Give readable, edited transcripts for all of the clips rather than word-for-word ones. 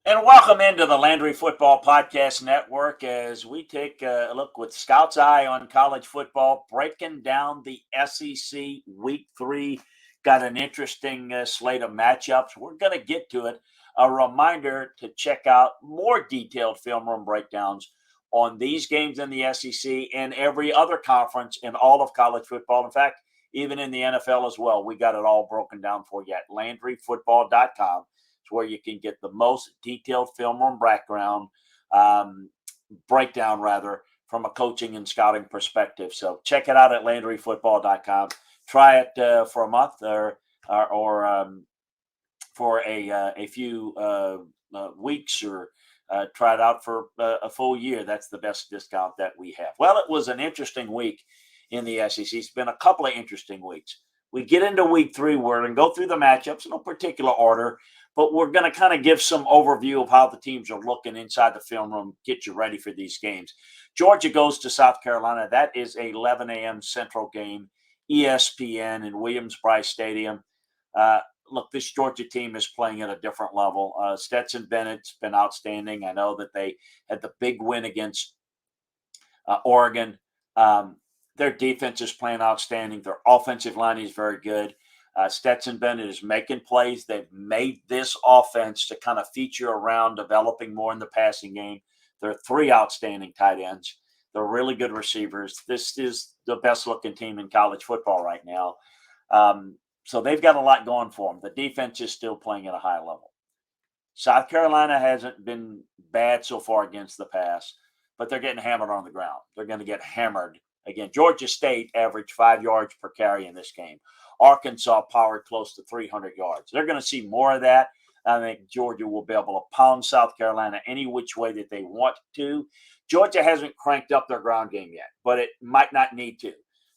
And welcome into the Landry Football Podcast Network as we take a look with Scout's Eye on college football, breaking down the SEC Week 3. Got an interesting slate of matchups. We're going to get to it. A reminder to check out more detailed film room breakdowns on these games in the SEC and every other conference in all of college football. In fact, even in the NFL as well. We got it all broken down for you at LandryFootball.com. It's where you can get the most detailed film room background breakdown, rather, from a coaching and scouting perspective. So check it out at LandryFootball.com. Try it for a month or for a few weeks, or try it out for a full year. That's the best discount that we have. Well, it was an interesting week in the SEC. It's been a couple of interesting weeks. We get into week 3. We're going to go through the matchups in no particular order, but we're going to kind of give some overview of how the teams are looking inside the film room, get you ready for these games. Georgia goes to South Carolina. That is a 11 a.m. Central game, ESPN in Williams-Brice Stadium. Look, this Georgia team is playing at a different level. Stetson Bennett's been outstanding. I know that they had the big win against Oregon. Their defense is playing outstanding. Their offensive line is very good. Stetson Bennett is making plays. They've made this offense to kind of feature around developing more in the passing game. There are 3 outstanding tight ends. They're really good receivers. This is the best looking team in college football right now. So they've got a lot going for them. The defense is still playing at a high level. South Carolina hasn't been bad so far against the pass, but they're getting hammered on the ground. They're going to get hammered again. Georgia State averaged 5 yards per carry in this game. Arkansas powered close to 300 yards. They're going to see more of that. I think Georgia will be able to pound South Carolina any which way that they want to. Georgia hasn't cranked up their ground game yet, but it might not need to.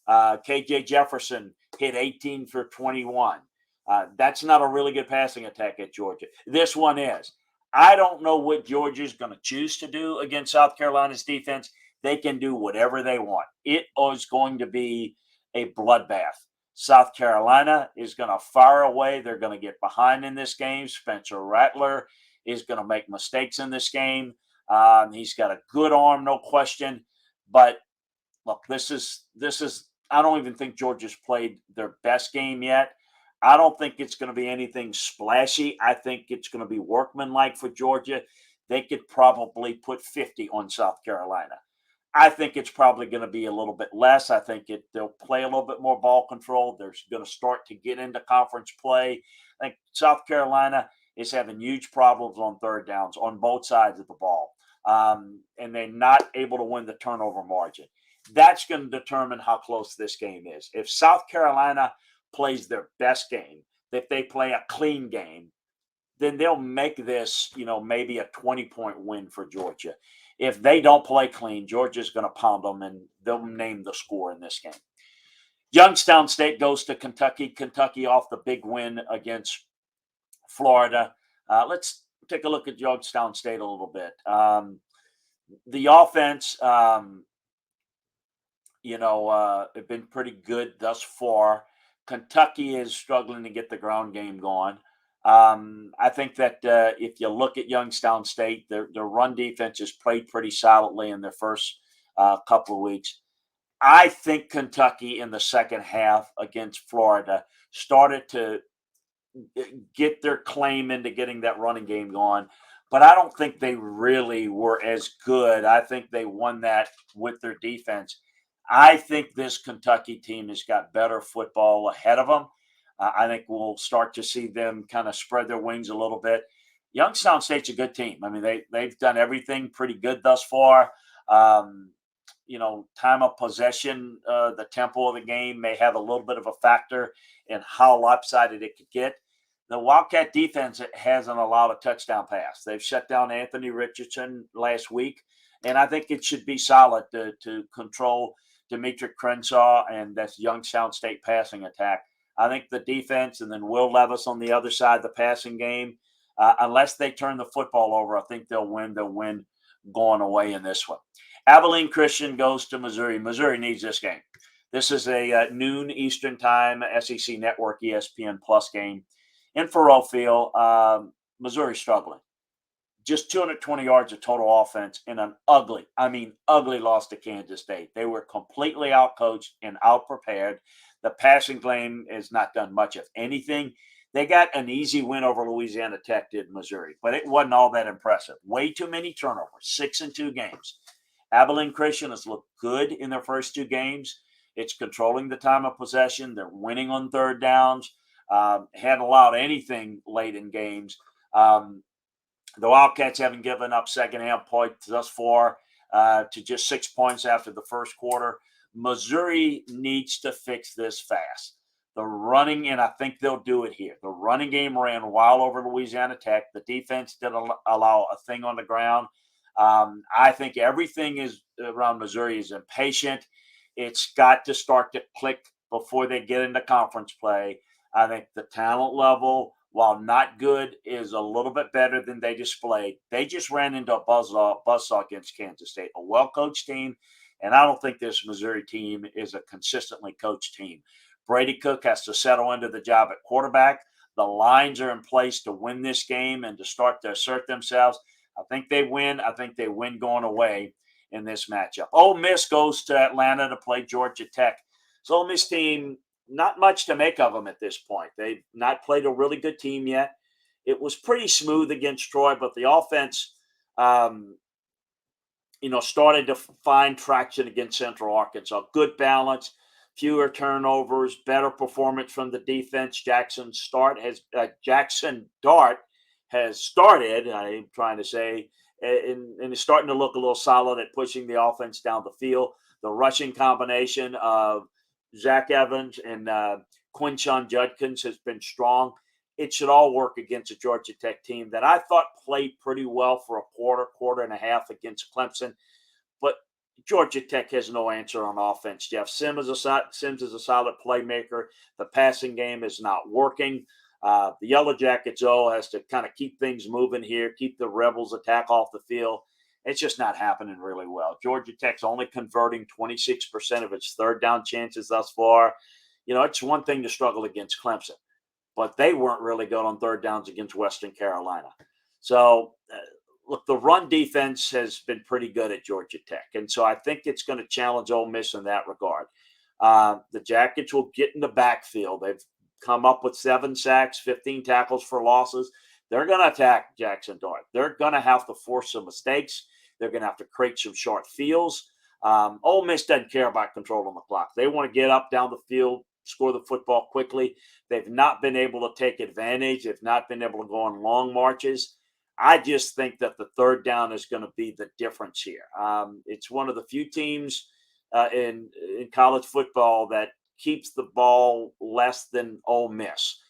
KJ Jefferson hit 18 for 21. That's not a really good passing attack at Georgia. This one is. I don't know what Georgia's going to choose to do against South Carolina's defense. They can do whatever they want. It is going to be a bloodbath. South Carolina is going to fire away. They're going to get behind in this game. Spencer Rattler is going to make mistakes in this game. He's got a good arm, no question. But look, this is. I don't even think Georgia's played their best game yet. I don't think it's going to be anything splashy. I think it's going to be workmanlike for Georgia. They could probably put 50 on South Carolina. I think it's probably going to be a little bit less. I think they'll play a little bit more ball control. They're going to start to get into conference play. I think South Carolina is having huge problems on third downs on both sides of the ball, and they're not able to win the turnover margin. That's going to determine how close this game is. If South Carolina plays their best game, if they play a clean game, then they'll make this, maybe a 20-point win for Georgia. If they don't play clean, Georgia's going to pound them, and they'll name the score in this game. Youngstown State goes to Kentucky. Kentucky off the big win against Florida. Let's take a look at Youngstown State a little bit. The offense, have been pretty good thus far. Kentucky is struggling to get the ground game going. I think that if you look at Youngstown State, their run defense has played pretty solidly in their first couple of weeks. I think Kentucky in the second half against Florida started to get their claim into getting that running game going, but I don't think they really were as good. I think they won that with their defense. I think this Kentucky team has got better football ahead of them. I think we'll start to see them kind of spread their wings a little bit. Youngstown State's a good team. I mean, they've done everything pretty good thus far. Time of possession, the tempo of the game may have a little bit of a factor in how lopsided it could get. The Wildcat defense hasn't allowed a touchdown pass. They've shut down Anthony Richardson last week, and I think it should be solid to control Demetric Crenshaw and that's Youngstown State passing attack. I think the defense and then Will Levis on the other side, the passing game, unless they turn the football over, I think they'll win. They'll win going away in this one. Abilene Christian goes to Missouri. Missouri needs this game. This is a noon Eastern time SEC Network ESPN Plus game in Faurot Field. Missouri struggling. just 220 yards of total offense in an ugly, ugly loss to Kansas State. They were completely outcoached and outprepared. The passing game has not done much of anything. They got an easy win over Louisiana Tech, did Missouri, but it wasn't all that impressive. Way too many turnovers, 6 in 2 games. Abilene Christian has looked good in their first 2 games. It's controlling the time of possession. They're winning on third downs. Hadn't allowed anything late in games. The Wildcats haven't given up second half points thus far to just 6 points after the first quarter. Missouri needs to fix this fast. The running, and I think they'll do it here. The running game ran wild over Louisiana Tech. The defense didn't allow a thing on the ground. I think everything is around Missouri is impatient. It's got to start to click before they get into conference play. I think the talent level, while not good, is a little bit better than they displayed. They just ran into a buzzsaw against Kansas State, a well-coached team, and I don't think this Missouri team is a consistently coached team. Brady Cook has to settle into the job at quarterback. The lines are in place to win this game and to start to assert themselves. I think they win. I think they win going away in this matchup. Ole Miss goes to Atlanta to play Georgia Tech. So Ole Miss team, not much to make of them at this point. They've not played a really good team yet. It was pretty smooth against Troy, but the offense, started to find traction against Central Arkansas. Good balance, fewer turnovers, better performance from the defense. Jackson Dart has started, I'm trying to say, and is starting to look a little solid at pushing the offense down the field. The rushing combination of Zach Evans and Quinshon Judkins has been strong. It should all work against a Georgia Tech team that I thought played pretty well for a quarter and a half against Clemson. But Georgia Tech has no answer on offense, Jeff. Sims is a solid playmaker. The passing game is not working. The Yellow Jackets, has to kind of keep things moving here, keep the Rebels' attack off the field. It's just not happening really well. Georgia Tech's only converting 26% of its third down chances thus far. It's one thing to struggle against Clemson, but they weren't really good on third downs against Western Carolina. So, look, the run defense has been pretty good at Georgia Tech, and so I think it's going to challenge Ole Miss in that regard. The Jackets will get in the backfield. They've come up with 7 sacks, 15 tackles for losses. They're going to attack Jackson Dart. They're going to have to force some mistakes. They're going to have to create some short fields. Ole Miss doesn't care about controlling the clock. They want to get up, down the field, score the football quickly. They've not been able to take advantage. They've not been able to go on long marches. I just think that the third down is going to be the difference here. It's one of the few teams in college football that keeps the ball less than Ole Miss.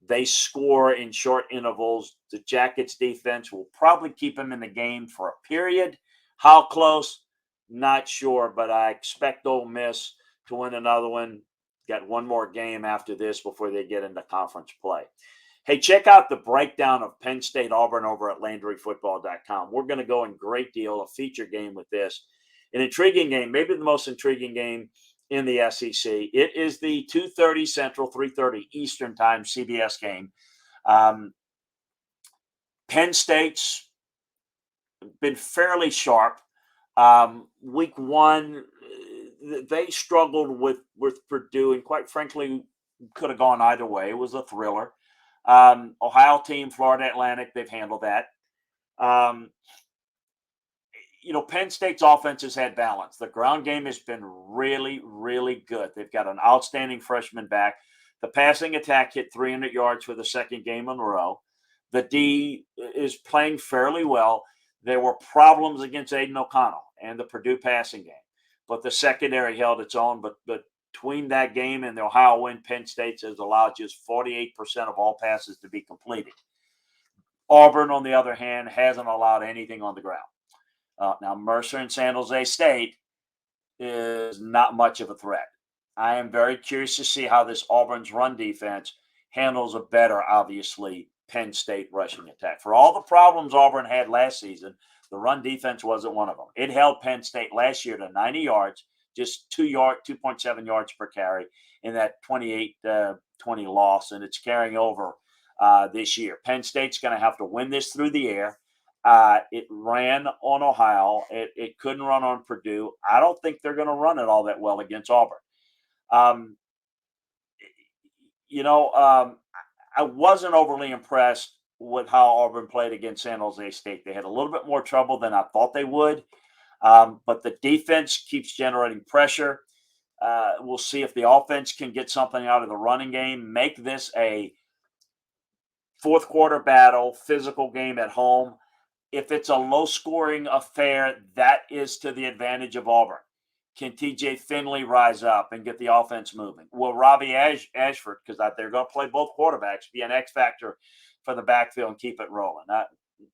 They score in short intervals. The Jackets defense will probably keep them in the game for a period. How close? Not sure, but I expect Ole Miss to win another one. Got one more game after this before they get into conference play. Hey, check out the breakdown of Penn State Auburn over at LandryFootball.com. We're going to go in great deal, a feature game with this. An intriguing game, maybe the most intriguing game in the SEC. It is the 2:30 Central, 3:30 Eastern Time CBS game. Penn State's been fairly sharp. Week 1, they struggled with Purdue, and quite frankly, could have gone either way. It was a thriller. Ohio team, Florida Atlantic, they've handled that. Penn State's offense has had balance. The ground game has been really, really good. They've got an outstanding freshman back. The passing attack hit 300 yards for the second game in a row. The D is playing fairly well. There were problems against Aiden O'Connell and the Purdue passing game, but the secondary held its own. But between that game and the Ohio win, Penn State has allowed just 48% of all passes to be completed. Auburn, on the other hand, hasn't allowed anything on the ground. Now, Mercer and San Jose State is not much of a threat. I am very curious to see how this Auburn's run defense handles a better, obviously, Penn State rushing attack. For all the problems Auburn had last season, the run defense wasn't one of them. It held Penn State last year to 90 yards, just 2.7 yards per carry in that 28-20 loss, and it's carrying over this year. Penn State's going to have to win this through the air. It ran on Ohio. It couldn't run on Purdue. I don't think they're going to run it all that well against Auburn. Um, you know, I wasn't overly impressed with how Auburn played against San Jose State. They had a little bit more trouble than I thought they would, but the defense keeps generating pressure. We'll see if the offense can get something out of the running game, make this a fourth quarter battle, physical game at home. If it's a low scoring affair, that is to the advantage of Auburn. Can TJ Finley rise up and get the offense moving? Will Robbie Ashford, because they're going to play both quarterbacks, be an X factor for the backfield and keep it rolling?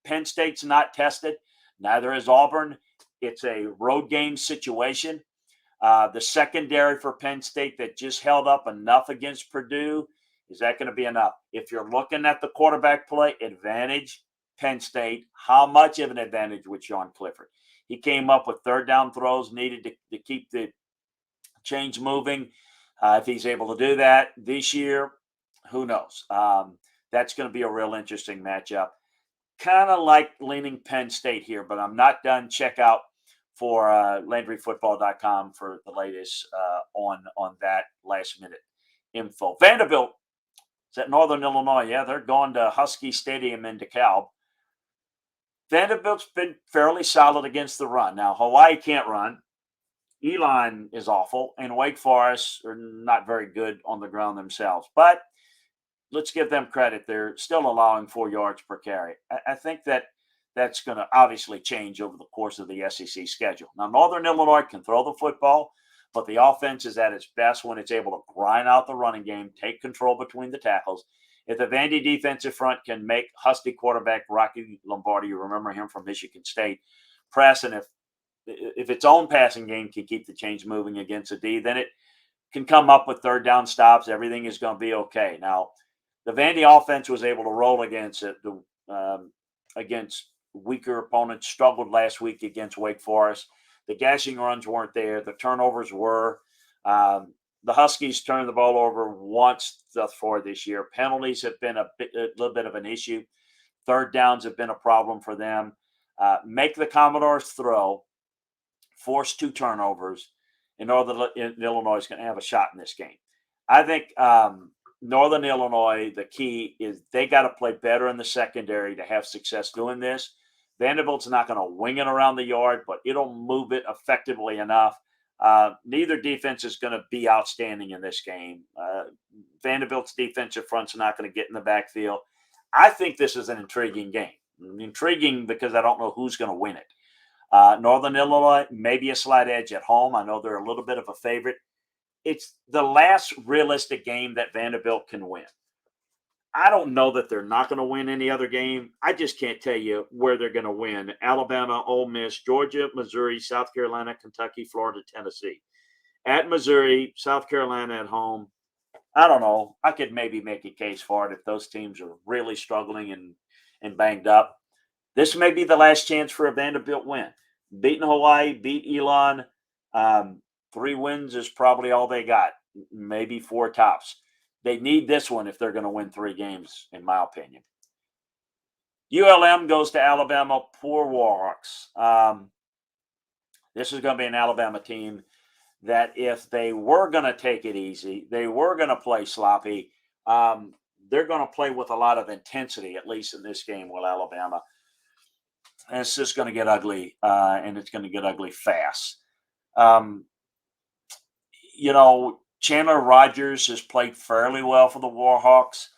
Penn State's not tested. Neither is Auburn. It's a road game situation. The secondary for Penn State that just held up enough against Purdue, is that going to be enough? If you're looking at the quarterback play, advantage Penn State. How much of an advantage with Sean Clifford? He came up with third down throws needed to keep the chains moving. If he's able to do that this year, who knows? That's going to be a real interesting matchup. Kind of like leaning Penn State here, but I'm not done. Check out for LandryFootball.com for the latest on that last minute info. Vanderbilt is at Northern Illinois. Yeah, they're going to Husky Stadium in DeKalb. Vanderbilt's been fairly solid against the run. Now, Hawaii can't run. Elon is awful, and Wake Forest are not very good on the ground themselves. But let's give them credit. They're still allowing 4 yards per carry. I think that's going to obviously change over the course of the SEC schedule. Now, Northern Illinois can throw the football, but the offense is at its best when it's able to grind out the running game, take control between the tackles. If the Vandy defensive front can make Husky quarterback Rocky Lombardi, you remember him from Michigan State, press, and if its own passing game can keep the chains moving against a D, then it can come up with third down stops. Everything is going to be okay. Now, the Vandy offense was able to roll against it, against weaker opponents, struggled last week against Wake Forest. The gashing runs weren't there. The turnovers were. The Huskies turned the ball over once thus far this year. Penalties have been a little bit of an issue. Third downs have been a problem for them. Make the Commodores throw, force 2 turnovers, and Northern Illinois is going to have a shot in this game. I think Northern Illinois, the key is they got to play better in the secondary to have success doing this. Vanderbilt's not going to wing it around the yard, but it'll move it effectively enough. Neither defense is going to be outstanding in this game. Vanderbilt's defensive front's not going to get in the backfield. I think this is an intriguing game. Intriguing because I don't know who's going to win it. Northern Illinois, maybe a slight edge at home. I know they're a little bit of a favorite. It's the last realistic game that Vanderbilt can win. I don't know that they're not going to win any other game. I just can't tell you where they're going to win. Alabama, Ole Miss, Georgia, Missouri, South Carolina, Kentucky, Florida, Tennessee. At Missouri, South Carolina at home. I don't know. I could maybe make a case for it if those teams are really struggling and banged up. This may be the last chance for a Vanderbilt win. Beating Hawaii, beat Elon. 3 wins is probably all they got. Maybe 4 tops. They need this one if they're going to win 3 games, in my opinion. ULM goes to Alabama. Poor Warhawks. This is going to be an Alabama team that if they were going to take it easy, they were going to play sloppy, they're going to play with a lot of intensity, at least in this game with Alabama. And it's just going to get ugly, and it's going to get ugly fast. Chandler Rogers has played fairly well for the Warhawks.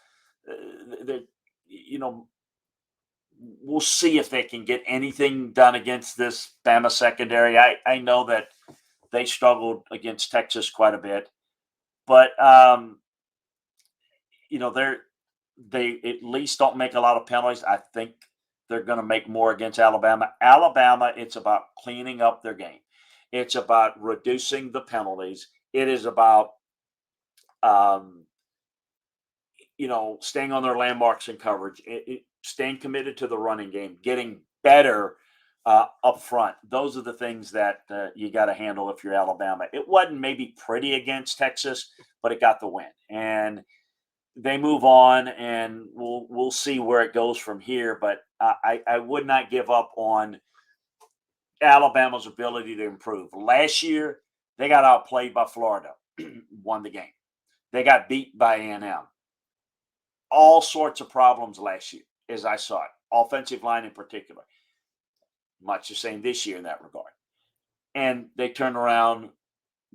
We'll see if they can get anything done against this Bama secondary. I know that they struggled against Texas quite a bit, but they at least don't make a lot of penalties. I think they're going to make more against Alabama. Alabama, it's about cleaning up their game. It's about reducing the penalties. It is about, staying on their landmarks and coverage, staying committed to the running game, getting better up front. Those are the things that you got to handle if you're Alabama. It wasn't maybe pretty against Texas, but it got the win. And they move on, and we'll see where it goes from here. But I would not give up on Alabama's ability to improve. Last year, they got outplayed by Florida, won the game. They got beat by A&M. All sorts of problems last year, as I saw it. Offensive line in particular. Much the same this year in that regard. And they turned around,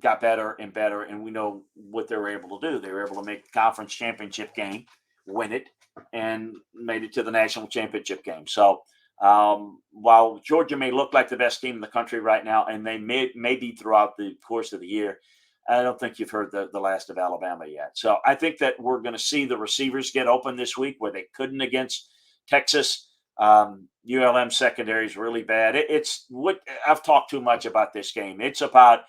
got better and better, and we know what they were able to do. They were able to make the conference championship game, win it, and made it to the national championship game. So while Georgia may look like the best team in the country right now, and they may be throughout the course of the year, I don't think you've heard the last of Alabama yet. So I think that we're going to see the receivers get open this week where they couldn't against Texas. ULM secondary is really bad. It's what I've talked too much about this game. It's about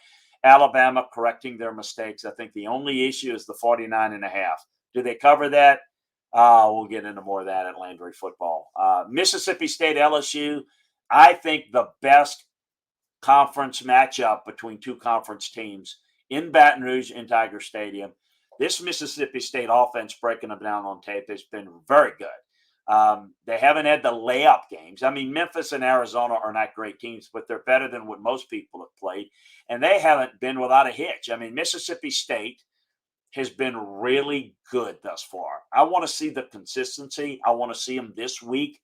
Alabama correcting their mistakes. I think the only issue is the 49.5. Do they cover that? We'll get into more of that at Landry Football. Mississippi State, LSU, I think the best conference matchup between two conference teams in Baton Rouge in Tiger Stadium. This Mississippi State offense, breaking them down on tape, has been very good. They haven't had the layup games. I mean, Memphis and Arizona are not great teams, but they're better than what most people have played. And they haven't been without a hitch. I mean, Mississippi State has been really good thus far. I want to see the consistency. I want to see them this week.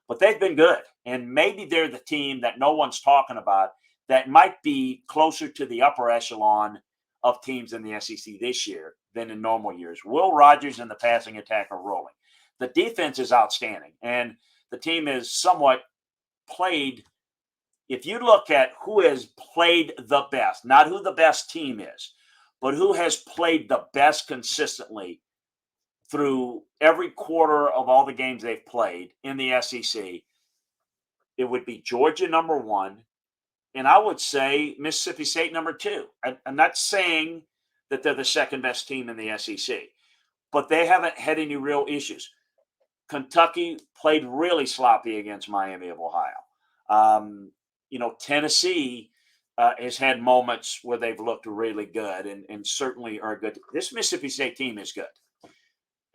But they've been good. And maybe they're the team that no one's talking about that might be closer to the upper echelon of teams in the SEC this year than in normal years. Will Rogers and the passing attack are rolling. The defense is outstanding, and the team is somewhat played. If you look at who has played the best, not who the best team is, but who has played the best consistently through every quarter of all the games they've played in the SEC, it would be Georgia number one, and I would say Mississippi State number two. I'm not saying that they're the second best team in the SEC, but they haven't had any real issues. Kentucky played really sloppy against Miami of Ohio. Tennessee has had moments where they've looked really good and certainly are good. This Mississippi State team is good.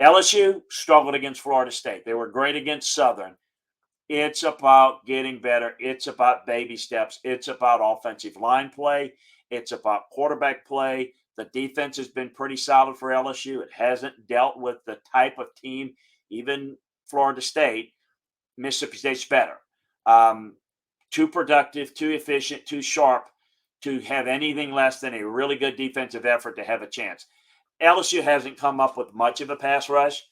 LSU struggled against Florida State. They were great against Southern. It's about getting better. It's about baby steps. It's about offensive line play. It's about quarterback play. The defense has been pretty solid for LSU. It hasn't dealt with the type of team, even Florida State. Mississippi State's better. Too productive, too efficient, too sharp to have anything less than a really good defensive effort to have a chance. LSU hasn't come up with much of a pass rush.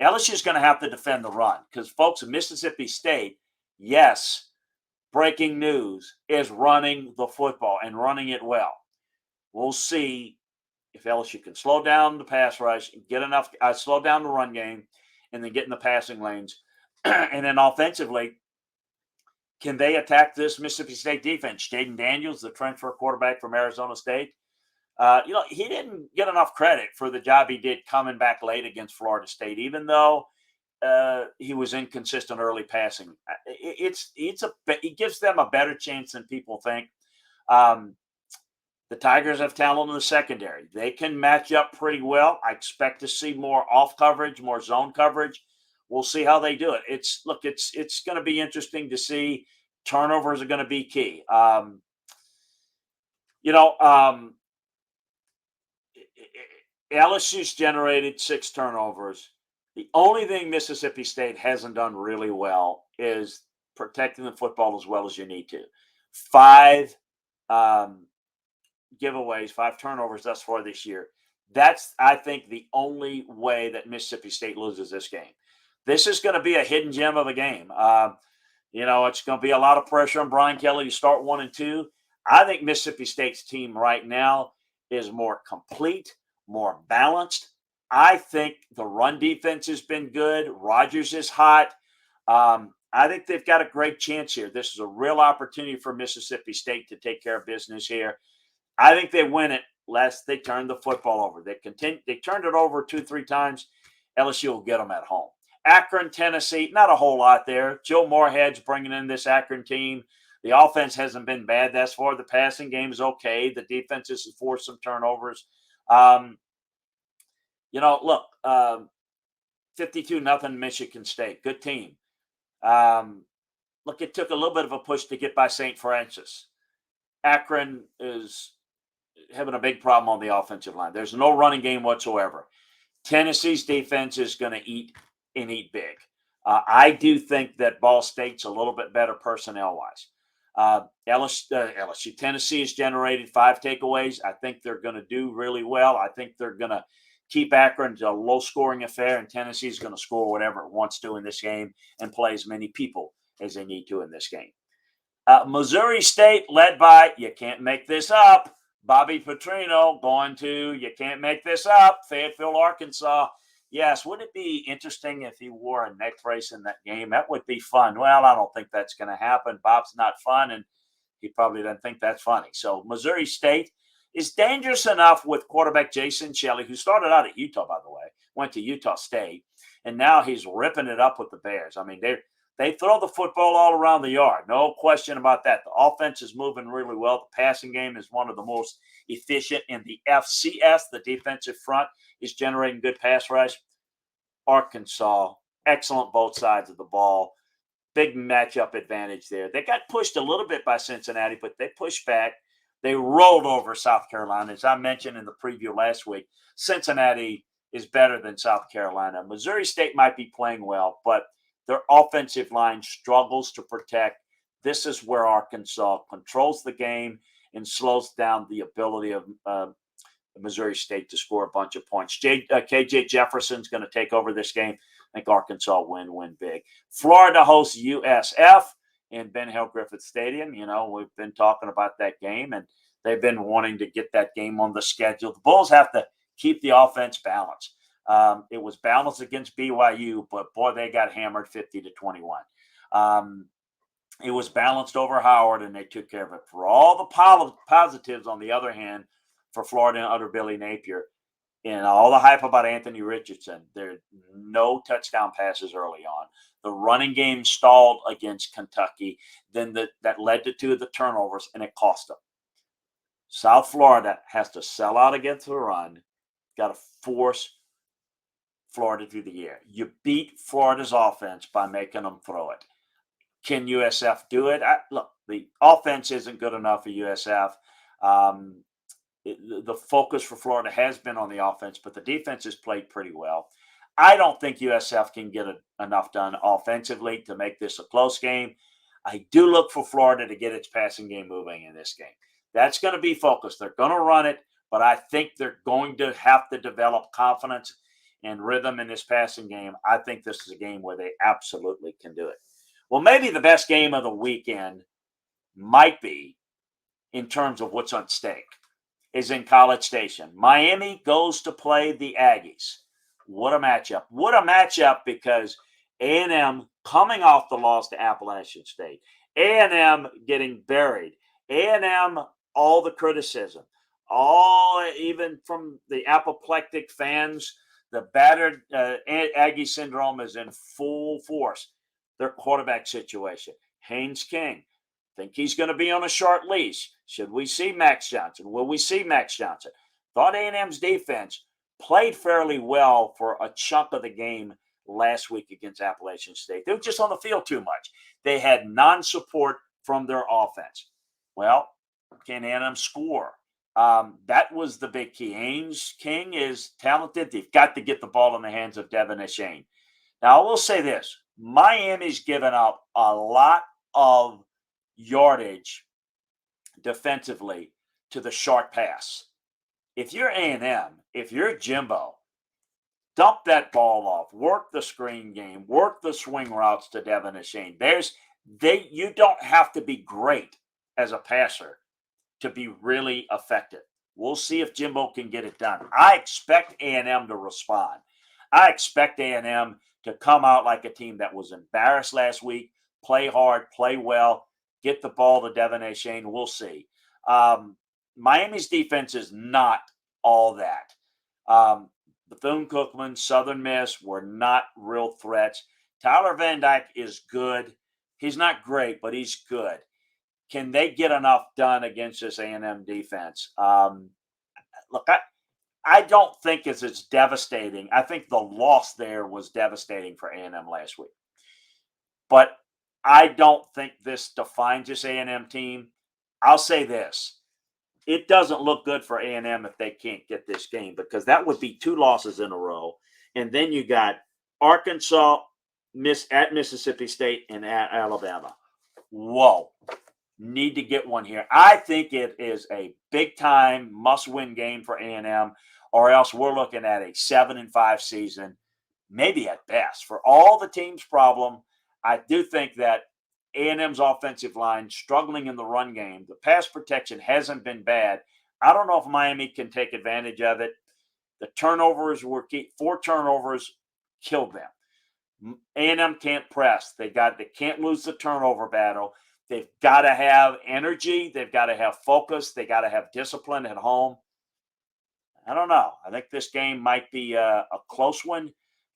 LSU is going to have to defend the run because, folks, Mississippi State, yes, breaking news, is running the football and running it well. We'll see if LSU can slow down the pass rush, get enough, slow down the run game, and then get in the passing lanes. And then offensively, can they attack this Mississippi State defense? Jaden Daniels, the transfer quarterback from Arizona State, he didn't get enough credit for the job he did coming back late against Florida State, even though he was inconsistent early passing. It gives them a better chance than people think. The Tigers have talent in the secondary. They can match up pretty well. I expect to see more off coverage, more zone coverage. We'll see how they do it. It's going to be interesting to see. Turnovers are going to be key. LSU's generated 6 turnovers. The only thing Mississippi State hasn't done really well is protecting the football as well as you need to. 5 giveaways, 5 turnovers thus far this year. That's, I think, the only way that Mississippi State loses this game. This is going to be a hidden gem of a game. It's going to be a lot of pressure on Brian Kelly to start 1 and 2. I think Mississippi State's team right now is more complete, more balanced. I think the run defense has been good. Rogers is hot. I think they've got a great chance here. This is a real opportunity for Mississippi State to take care of business here. I think they win it lest they turn the football over. They turned it over 2-3 times. LSU will get them at home. Akron, Tennessee, not a whole lot there. Joe Moorhead's bringing in this Akron team. The offense hasn't been bad thus far. The passing game is okay. The defense has forced some turnovers. 52-0 Michigan State. Good team. Look, it took a little bit of a push to get by St. Francis. Akron is having a big problem on the offensive line. There's no running game whatsoever. Tennessee's defense is going to eat and eat big. I do think that Ball State's a little bit better personnel-wise. LSU, Tennessee has generated 5 takeaways. I think they're going to do really well. I think they're going to keep Akron to a low-scoring affair, and Tennessee's going to score whatever it wants to in this game and play as many people as they need to in this game. Missouri State, led by, you can't make this up, Bobby Petrino, going to, you can't make this up, Fayetteville, Arkansas. Yes, would it be interesting if he wore a neck brace in that game? That would be fun. Well, I don't think that's going to happen. Bob's not fun, and he probably doesn't think that's funny. So Missouri State is dangerous enough with quarterback Jason Shelley, who started out at Utah, by the way, went to Utah State, and now he's ripping it up with the Bears. I mean, they throw the football all around the yard. No question about that. The offense is moving really well. The passing game is one of the most efficient in the FCS. The defensive front is generating good pass rush. Arkansas, excellent both sides of the ball. Big matchup advantage there. They got pushed a little bit by Cincinnati, but they pushed back. They rolled over South Carolina. As I mentioned in the preview last week, Cincinnati is better than South Carolina. Missouri State might be playing well, but their offensive line struggles to protect. This is where Arkansas controls the game and slows down the ability of Missouri State to score a bunch of points. KJ Jefferson's going to take over this game. I think Arkansas win big. Florida hosts USF in Ben Hill Griffith Stadium. You know, we've been talking about that game, and they've been wanting to get that game on the schedule. The Bulls have to keep the offense balanced. It was balanced against BYU, but boy, they got hammered 50-21. It was balanced over Howard, and they took care of it. For all the positives, on the other hand, for Florida and under Billy Napier, and all the hype about Anthony Richardson, there are no touchdown passes early on. The running game stalled against Kentucky. Then that led to 2 of the turnovers, and it cost them. South Florida has to sell out against the run. Got to force Florida through the air. You beat Florida's offense by making them throw it. Can USF do it? Look, the offense isn't good enough for USF. The focus for Florida has been on the offense, but the defense has played pretty well. I don't think USF can get enough done offensively to make this a close game. I do look for Florida to get its passing game moving in this game. That's going to be focused. They're going to run it, but I think they're going to have to develop confidence and rhythm in this passing game. I think this is a game where they absolutely can do it. Well, maybe the best game of the weekend might be, in terms of what's on stake, is in College Station. Miami goes to play the Aggies. What a matchup. What a matchup, because A&M coming off the loss to Appalachian State. A&M getting buried. A&M, all the criticism. All, even from the apoplectic fans, the battered Aggie syndrome is in full force. Their quarterback situation. Haynes King. Think he's going to be on a short leash. Should we see Max Johnson? Will we see Max Johnson? Thought A&M's defense played fairly well for a chunk of the game last week against Appalachian State. They were just on the field too much. They had non-support from their offense. Well, can A&M score? That was the big key. Haynes King is talented. They've got to get the ball in the hands of Devin Achane. Now, I will say this. Miami's given up a lot of yardage defensively to the short pass. If you're A&M, if you're Jimbo, dump that ball off, work the screen game, work the swing routes to Devin Achane. You don't have to be great as a passer to be really effective. We'll see if Jimbo can get it done. I expect A&M to respond. I expect A&M to come out like a team that was embarrassed last week, play hard, play well, get the ball to Devin Achane. We'll see. Miami's defense is not all that. Bethune-Cookman, Southern Miss were not real threats. Tyler Van Dyke is good. He's not great, but he's good. Can they get enough done against this A&M defense? Look, I don't think it's as devastating. I think the loss there was devastating for A&M last week. But I don't think this defines this A&M team. I'll say this. It doesn't look good for A&M if they can't get this game, because that would be 2 losses in a row. And then you got Arkansas at Mississippi State and at Alabama. Whoa. Need to get one here. I think it is a big time must-win game for A&M, or else we're looking at a 7-5 season, maybe at best. For all the team's problem, I do think that A&M's offensive line struggling in the run game. The pass protection hasn't been bad. I don't know if Miami can take advantage of it. The turnovers were 4 turnovers killed them. A&M can't press. They can't lose the turnover battle. They've got to have energy. They've got to have focus. They got to have discipline at home. I don't know. I think this game might be a close one,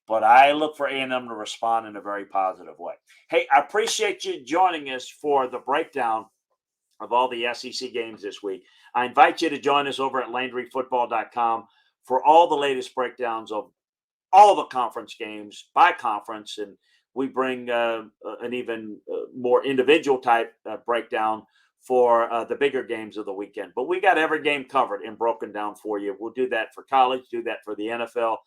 but I look for A&M to respond in a very positive way. Hey, I appreciate you joining us for the breakdown of all the SEC games this week. I invite you to join us over at LandryFootball.com for all the latest breakdowns of all the conference games by conference, and we bring an even more individual type breakdown for the bigger games of the weekend. But we got every game covered and broken down for you. We'll do that for college, do that for the NFL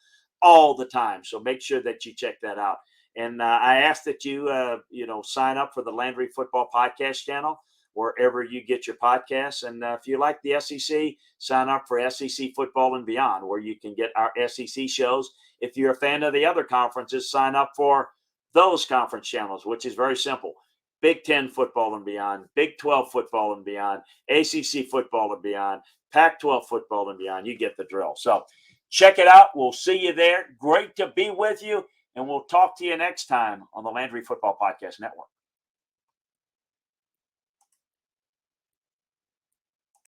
all the time. So make sure that you check that out. And I ask that you, sign up for the Landry Football Podcast channel wherever you get your podcasts. And if you like the SEC, sign up for SEC Football and Beyond, where you can get our SEC shows. If you're a fan of the other conferences, sign up for those conference channels, which is very simple. Big 10 football and beyond, Big 12 football and beyond, ACC football and beyond, Pac-12 football and beyond. You get the drill. So check it out. We'll see you there. Great to be with you. And we'll talk to you next time on the Landry Football Podcast Network.